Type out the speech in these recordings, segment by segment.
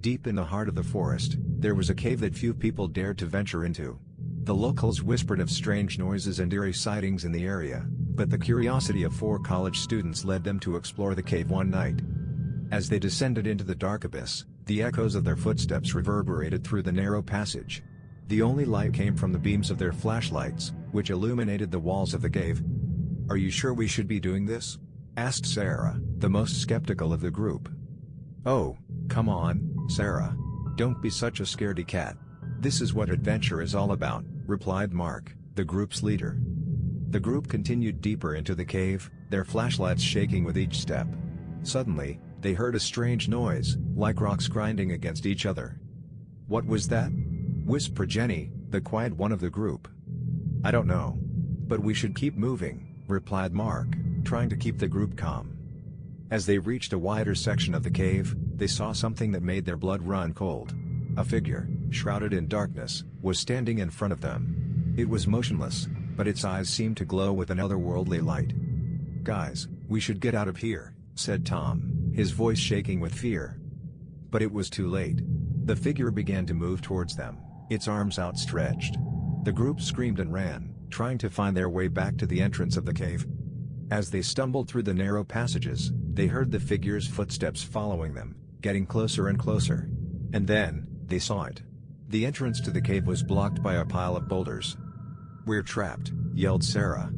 Deep in the heart of the forest, there was a cave that few people dared to venture into. The locals whispered of strange noises and eerie sightings in the area, but the curiosity of 4 college students led them to explore the cave one night. As they descended into the dark abyss, the echoes of their footsteps reverberated through the narrow passage. The only light came from the beams of their flashlights, which illuminated the walls of the cave. "Are you sure we should be doing this?" asked Sarah, the most skeptical of the group. "Oh, come on, Sarah. Don't be such a scaredy cat. This is what adventure is all about," replied Mark, the group's leader. The group continued deeper into the cave, their flashlights shaking with each step. Suddenly, they heard a strange noise, like rocks grinding against each other. "What was that?" whispered Jenny, the quiet one of the group. "I don't know. But we should keep moving," replied Mark, trying to keep the group calm. As they reached a wider section of the cave, they saw something that made their blood run cold. A figure, shrouded in darkness, was standing in front of them. It was motionless, but its eyes seemed to glow with an otherworldly light. "Guys, we should get out of here," said Tom, his voice shaking with fear. But it was too late. The figure began to move towards them, its arms outstretched. The group screamed and ran, trying to find their way back to the entrance of the cave. As they stumbled through the narrow passages, they heard the figure's footsteps following them, getting closer and closer. And then, they saw it. The entrance to the cave was blocked by a pile of boulders. "We're trapped," yelled Sarah.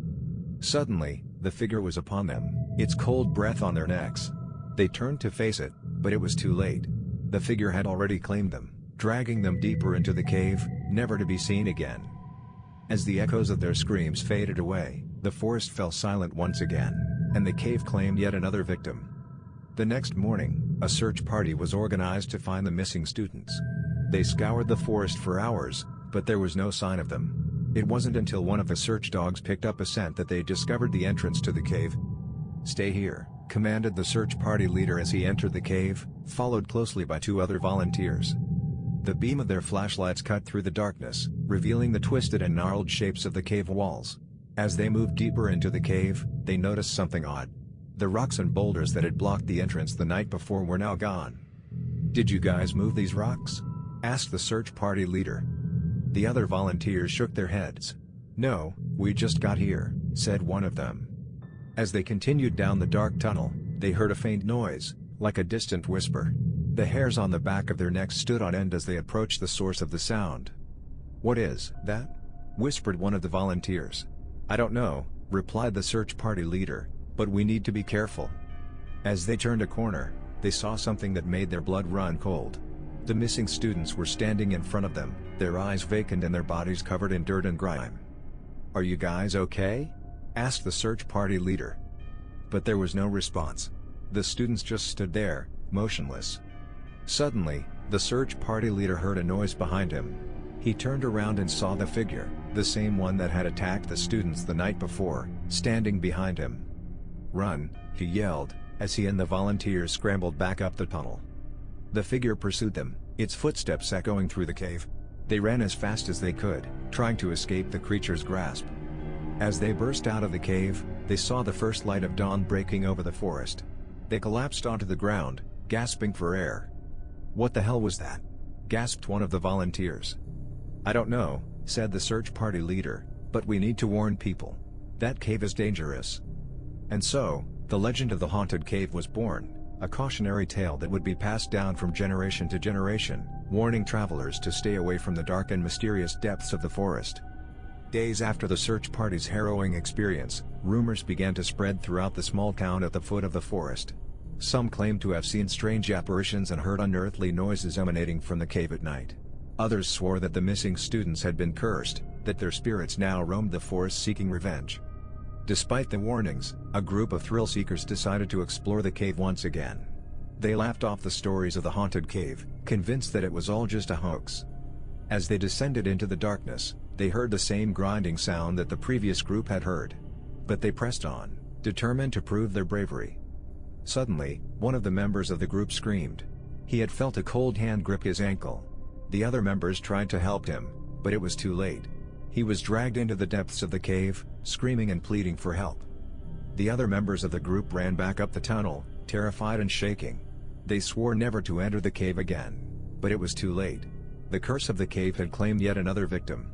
Suddenly, the figure was upon them, its cold breath on their necks. They turned to face it, but it was too late. The figure had already claimed them, dragging them deeper into the cave, never to be seen again. As the echoes of their screams faded away, the forest fell silent once again, and the cave claimed yet another victim. The next morning, a search party was organized to find the missing students. They scoured the forest for hours, but there was no sign of them. It wasn't until one of the search dogs picked up a scent that they discovered the entrance to the cave. "Stay here," commanded the search party leader as he entered the cave, followed closely by 2 other volunteers. The beam of their flashlights cut through the darkness, revealing the twisted and gnarled shapes of the cave walls. As they moved deeper into the cave, they noticed something odd. The rocks and boulders that had blocked the entrance the night before were now gone. "Did you guys move these rocks?" asked the search party leader. The other volunteers shook their heads. "No, we just got here," said one of them. As they continued down the dark tunnel, they heard a faint noise, like a distant whisper. The hairs on the back of their necks stood on end as they approached the source of the sound. "What is that?" whispered one of the volunteers. "I don't know," replied the search party leader, "but we need to be careful." As they turned a corner, they saw something that made their blood run cold. The missing students were standing in front of them, their eyes vacant and their bodies covered in dirt and grime. "Are you guys okay?" asked the search party leader. But there was no response. The students just stood there, motionless. Suddenly, the search party leader heard a noise behind him. He turned around and saw the figure, the same one that had attacked the students the night before, standing behind him. "Run," he yelled, as he and the volunteers scrambled back up the tunnel. The figure pursued them, its footsteps echoing through the cave. They ran as fast as they could, trying to escape the creature's grasp. As they burst out of the cave, they saw the first light of dawn breaking over the forest. They collapsed onto the ground, gasping for air. "What the hell was that?" gasped one of the volunteers. "I don't know," said the search party leader, "but we need to warn people. That cave is dangerous." And so, the legend of the haunted cave was born, a cautionary tale that would be passed down from generation to generation, warning travelers to stay away from the dark and mysterious depths of the forest. Days after the search party's harrowing experience, rumors began to spread throughout the small town at the foot of the forest. Some claimed to have seen strange apparitions and heard unearthly noises emanating from the cave at night. Others swore that the missing students had been cursed, that their spirits now roamed the forest seeking revenge. Despite the warnings, a group of thrill-seekers decided to explore the cave once again. They laughed off the stories of the haunted cave, convinced that it was all just a hoax. As they descended into the darkness, they heard the same grinding sound that the previous group had heard. But they pressed on, determined to prove their bravery. Suddenly, one of the members of the group screamed. He had felt a cold hand grip his ankle. The other members tried to help him, but it was too late. He was dragged into the depths of the cave, screaming and pleading for help. The other members of the group ran back up the tunnel, terrified and shaking. They swore never to enter the cave again. But it was too late. The curse of the cave had claimed yet another victim.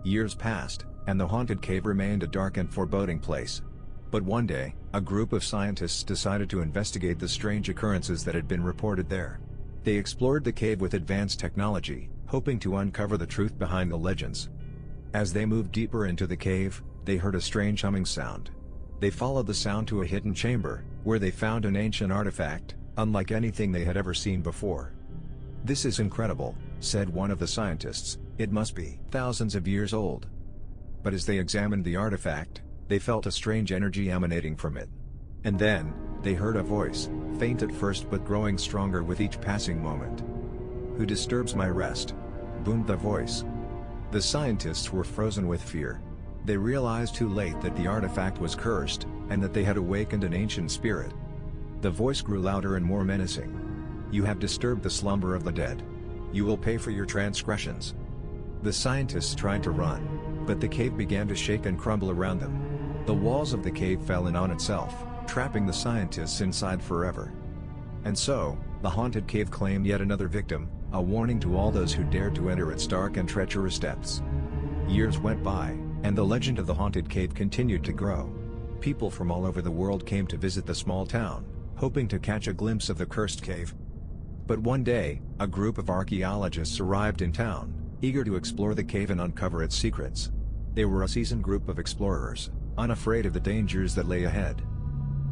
Years passed, and the haunted cave remained a dark and foreboding place. But one day, a group of scientists decided to investigate the strange occurrences that had been reported there. They explored the cave with advanced technology, hoping to uncover the truth behind the legends. As they moved deeper into the cave, they heard a strange humming sound. They followed the sound to a hidden chamber, where they found an ancient artifact, unlike anything they had ever seen before. "This is incredible," said one of the scientists. "It must be thousands of years old." But as they examined the artifact, they felt a strange energy emanating from it. And then, they heard a voice, faint at first but growing stronger with each passing moment. "Who disturbs my rest?" boomed the voice. The scientists were frozen with fear. They realized too late that the artifact was cursed, and that they had awakened an ancient spirit. The voice grew louder and more menacing. "You have disturbed the slumber of the dead. You will pay for your transgressions." The scientists tried to run, but the cave began to shake and crumble around them. The walls of the cave fell in on itself, trapping the scientists inside forever. And so, the haunted cave claimed yet another victim, a warning to all those who dared to enter its dark and treacherous depths. Years went by, and the legend of the haunted cave continued to grow. People from all over the world came to visit the small town, hoping to catch a glimpse of the cursed cave. But one day, a group of archaeologists arrived in town, eager to explore the cave and uncover its secrets. They were a seasoned group of explorers, unafraid of the dangers that lay ahead.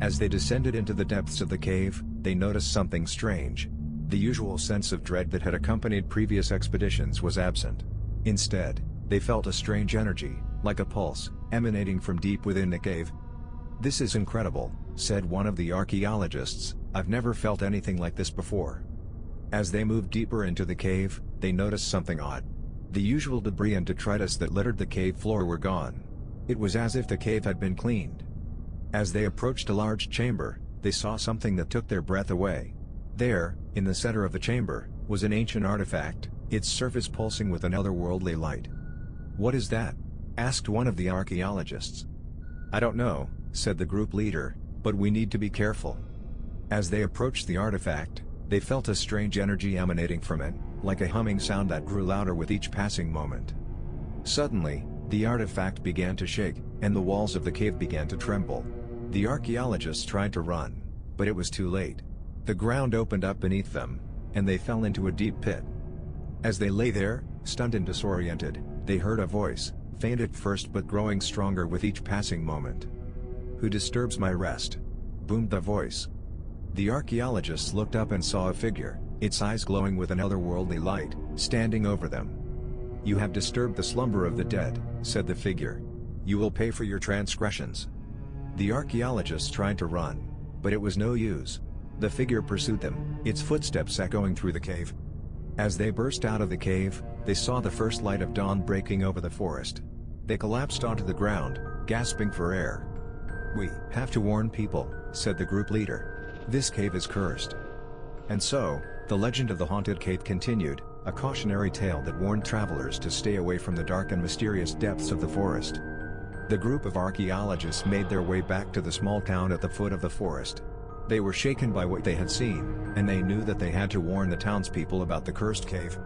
As they descended into the depths of the cave, they noticed something strange. The usual sense of dread that had accompanied previous expeditions was absent. Instead, they felt a strange energy, like a pulse, emanating from deep within the cave. "This is incredible," said one of the archaeologists. "I've never felt anything like this before." As they moved deeper into the cave, they noticed something odd. The usual debris and detritus that littered the cave floor were gone. It was as if the cave had been cleaned. As they approached a large chamber, they saw something that took their breath away. There, in the center of the chamber, was an ancient artifact, its surface pulsing with an otherworldly light. "What is that?" asked one of the archaeologists. "I don't know," said the group leader, "but we need to be careful." As they approached the artifact, they felt a strange energy emanating from it, like a humming sound that grew louder with each passing moment. Suddenly, the artifact began to shake, and the walls of the cave began to tremble. The archaeologists tried to run, but it was too late. The ground opened up beneath them, and they fell into a deep pit. As they lay there, stunned and disoriented, they heard a voice, faint at first but growing stronger with each passing moment. "Who disturbs my rest?" boomed the voice. The archaeologists looked up and saw a figure, its eyes glowing with an otherworldly light, standing over them. "You have disturbed the slumber of the dead," said the figure. "You will pay for your transgressions." The archaeologists tried to run, but it was no use. The figure pursued them, its footsteps echoing through the cave. As they burst out of the cave, they saw the first light of dawn breaking over the forest. They collapsed onto the ground, gasping for air. "We have to warn people," said the group leader. "This cave is cursed." And so, the legend of the haunted cave continued, a cautionary tale that warned travelers to stay away from the dark and mysterious depths of the forest. The group of archaeologists made their way back to the small town at the foot of the forest. They were shaken by what they had seen, and they knew that they had to warn the townspeople about the cursed cave.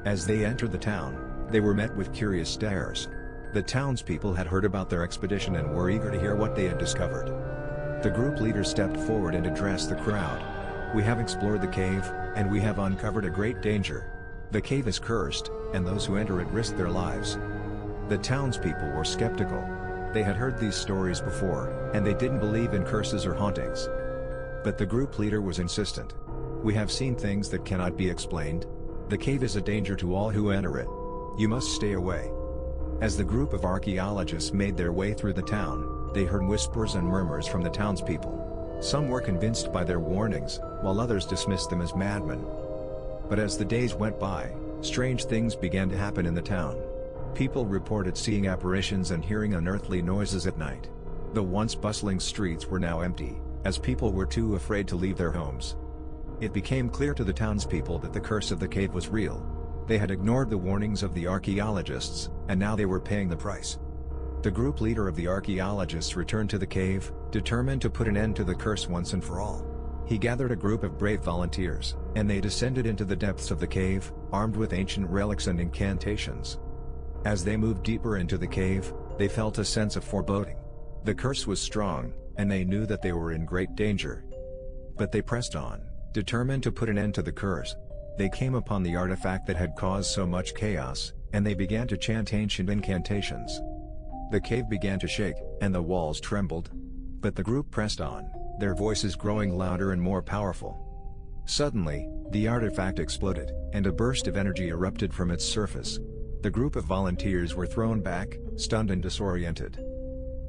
As they entered the town, they were met with curious stares. The townspeople had heard about their expedition and were eager to hear what they had discovered. The group leader stepped forward and addressed the crowd. "We have explored the cave, and we have uncovered a great danger. The cave is cursed, and those who enter it risk their lives." The townspeople were skeptical. They had heard these stories before, and they didn't believe in curses or hauntings. But the group leader was insistent. "We have seen things that cannot be explained. The cave is a danger to all who enter it. You must stay away." As the group of archaeologists made their way through the town, they heard whispers and murmurs from the townspeople. Some were convinced by their warnings, while others dismissed them as madmen. But as the days went by, strange things began to happen in the town. People reported seeing apparitions and hearing unearthly noises at night. The once bustling streets were now empty, as people were too afraid to leave their homes. It became clear to the townspeople that the curse of the cave was real. They had ignored the warnings of the archaeologists, and now they were paying the price. The group leader of the archaeologists returned to the cave, determined to put an end to the curse once and for all. He gathered a group of brave volunteers, and they descended into the depths of the cave, armed with ancient relics and incantations. As they moved deeper into the cave, they felt a sense of foreboding. The curse was strong, and they knew that they were in great danger. But they pressed on, determined to put an end to the curse. They came upon the artifact that had caused so much chaos, and they began to chant ancient incantations. The cave began to shake, and the walls trembled. But the group pressed on, their voices growing louder and more powerful. Suddenly, the artifact exploded, and a burst of energy erupted from its surface. The group of volunteers were thrown back, stunned and disoriented.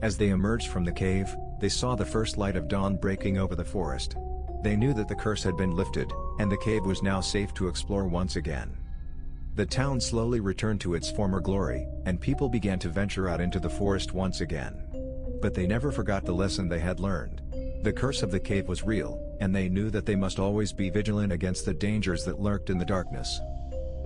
As they emerged from the cave, they saw the first light of dawn breaking over the forest. They knew that the curse had been lifted, and the cave was now safe to explore once again. The town slowly returned to its former glory, and people began to venture out into the forest once again. But they never forgot the lesson they had learned. The curse of the cave was real, and they knew that they must always be vigilant against the dangers that lurked in the darkness.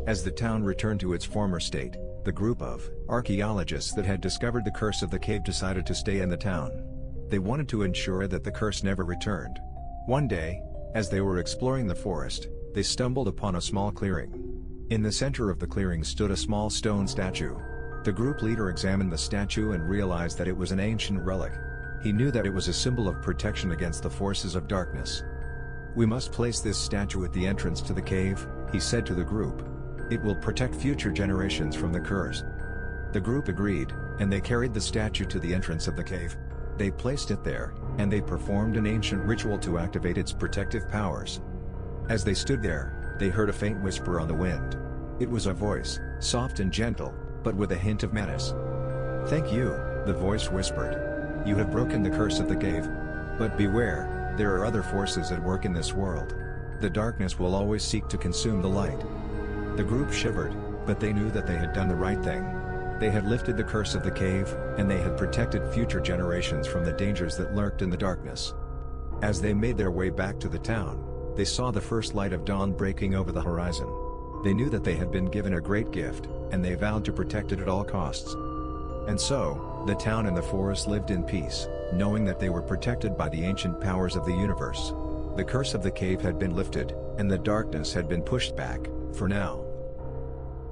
As the town returned to its former state, the group of archaeologists that had discovered the curse of the cave decided to stay in the town. They wanted to ensure that the curse never returned. One day, as they were exploring the forest, they stumbled upon a small clearing. In the center of the clearing stood a small stone statue. The group leader examined the statue and realized that it was an ancient relic. He knew that it was a symbol of protection against the forces of darkness. "We must place this statue at the entrance to the cave," he said to the group. "It will protect future generations from the curse." The group agreed, and they carried the statue to the entrance of the cave. They placed it there, and they performed an ancient ritual to activate its protective powers. As they stood there, they heard a faint whisper on the wind. It was a voice, soft and gentle, but with a hint of menace. "Thank you," the voice whispered. "You have broken the curse of the cave. But beware, there are other forces at work in this world. The darkness will always seek to consume the light." The group shivered, but they knew that they had done the right thing. They had lifted the curse of the cave, and they had protected future generations from the dangers that lurked in the darkness. As they made their way back to the town, they saw the first light of dawn breaking over the horizon. They knew that they had been given a great gift, and they vowed to protect it at all costs. And so, the town and the forest lived in peace, knowing that they were protected by the ancient powers of the universe. The curse of the cave had been lifted, and the darkness had been pushed back, for now.